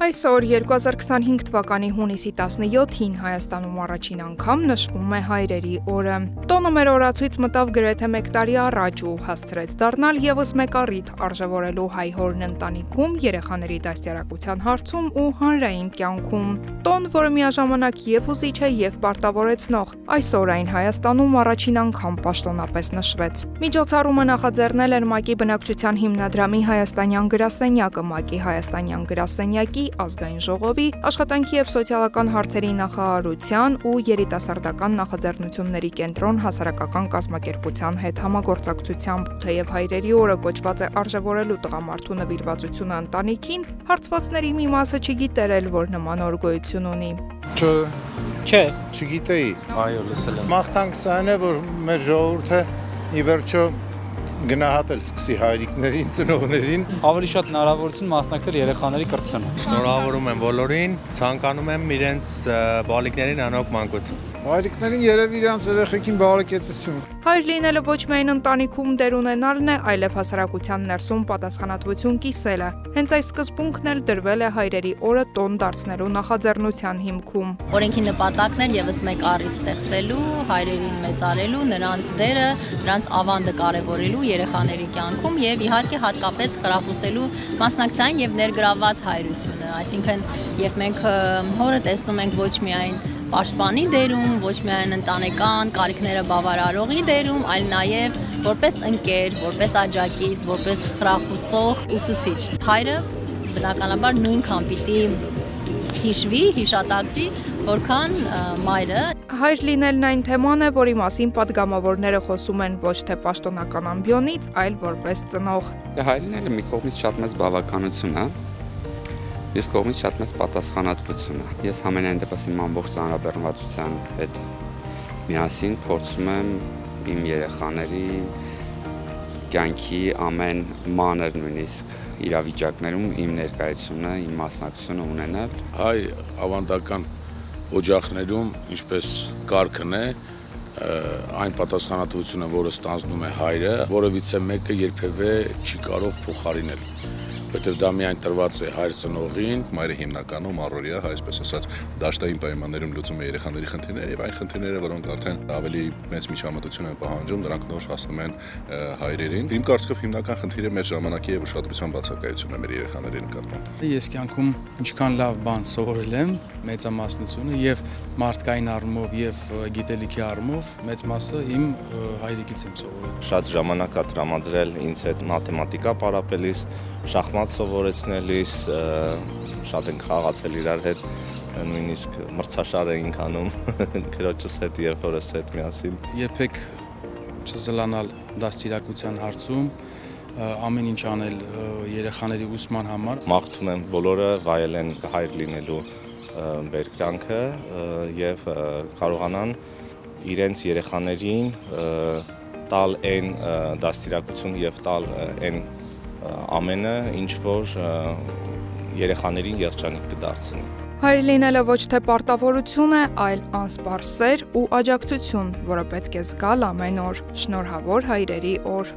Այսօր 2025 թվականի հունիսի 17-ին Հայաստանում առաջին անգամ նշվում է հայրերի օրը։ Տոնը մեր օրացույց մտավ գրեթե 1 տարի առաջ ու հասցրեց դառնալ եւս մեկ առիթ արժևորելու հայ հորն ընտանիքում, երեխաների դաստիարակության հարցում ու հանրային կյանքում։ Տոն, որը միաժամանակ եւ ուզիչ է եւ պարտավորեցնող, այսօր այն Հայաստանում առաջին անգամ պաշտոնապես նշվեց։ Միջոցառումը նախաձեռնել էր ՄԱԿ-ի բնակչության հիմնադրամի հայաստանյան գրասենյակը, ՄԱԿ-ի հայաստանյան գրասենյակի ազգային ժողովի, աշխատանքի եւ սոցիալական հարցերի նախարարության ու երիտասարդական նախաձեռնությունների կենտրոն հասարակական կազմակերպության հետ համագործակցությամբ, թեև հայրերի օրը կոչված է արժևորելու տղամարդու նվիրվածությունը ընտանիքին, հարցվածների մի մասը չգիտեր էլ, որ նման օր գոյություն ունի։ Չէ, չգիտեի, այո, լսել եմ։ Մաղթանք սան է, որ մեր ժողովուրդը ի վերջո գնահատել սկսի հայրիկներին, ծնողներին։ Ավելի շատ հնարավորություն մասնակցել երեխաների կրթությանը։ Շնորհավորում եմ բոլորին, ցանկանում եմ իրենց բալիկներին անօգ մանկություն։ Հայրիկներին երևի իրենց երեխեքին բարեկեցություն։ Հայր լինելը ոչ միայն ընտանիքում դեր ունենալն է, այլև հասարակության ներսում պատասխանատվություն կիսելը։ Հենց այս սկզբունքն էլ դրվել է հայրերի օրը տոն դարձնելու նախաձեռնության հիմքում։ Օրենքի նպատակն էր եւս մեկ առիթ ստեղծելու, հայրերին մեծարելու, նրանց դերը, նրանց ավանդը կարևորելու երեխաների կյանքում եւ իհարկե հատկապես խրախուսելու մասնակցային եւ ներգրավված հայրությունը։ Այսինքն, երբ մենք հորը տեսնում ենք ոչ միայն պաշտպանի դերում, ոչ միայն ընտանեկան կարիքները բավարարողի դերում, այլ նաև որպես ընկեր, որպես աջակից, որպես խրախուսող ուսուցիչ։ Հայրը բնականաբար նույնքան պիտի հիշվի, հիշատակվի, որքան մայրը։ Հայր լինելն այն թեման է, որի մասին падգամավորները խոսում են ոչ թե պաշտոնական ամբիոնից, այլ որպես ծնող։ Հայր լինելը մի կողմից շատ մեծ բավականություն է։ Ես կողմից շատ մեծ պատասխանատվություն է։ Ես ամենայն դեպս իմ ամբողջ ծանրաբեռնվածության հետ միասին փորձում եմ իմ երեխաների կյանքի ամեն մանր նույնիսկ իրավիճակներում իմ ներկայությունը, իմ մասնակցությունը ունենալ։ Հայ ավանդական օջախներում ինչպես կարգն է, այն պատասխանատվությունը, որը ստանձնում է հայրը, որովիցե մեկը երբևէ չի կարող փոխարինել։ Որտեւ դա միայն տրված է հայր ծնողին, մայրը հիմնականում առօրյա, այսպես ասած, դաշտային պայմաններում լուծում է երեխաների խնդիրները եւ այն խնդիրները, որոնք արդեն ավելի մեծ միջամտություն են պահանջում, դրանք նոր հասնում են հայրերին։ Իմ կարծիքով հիմնական խնդիրը մեր ժամանակի եւ ուշադրության բացակայությունն է մեր երեխաների նկատմամբ։ Ես կյանքում ինչքան լավ բան սովորել եմ, մեծամասնությունը եւ մարդկային առումով եւ գիտելիքի առումով մեծ մասը իմ հայրիկից եմ սովորել։ Շատ ժամանակ է տրամադրել ինձ հետ մաթեմատիկա պարապելիս, շախմատ սովորեցնելիս, շատ ենք խաղացել իրար հետ, նույնիսկ մրցաշար էինք անում քրոջս հետ եւ հորս հետ միասին։ Երբեք չզլանալ դաստիարակության հարցում, ամեն ինչ անել երեխաների ուսման համար։ Մաղթում եմ բոլորը վայելեն հայր լինելու բերկրանքը եւ կարողանան իրենց երեխաներին տալ այն դաստիարակություն եւ տալ այն ամենը, ինչ որ երեխաներին երջանիկ կդարձնի։ Հայր լինելը ոչ թե պարտավորություն է, այլ անսպառ սեր ու աջակցություն, որը պետք է զգալ ամեն օր։ Շնորհավոր հայրերի օր։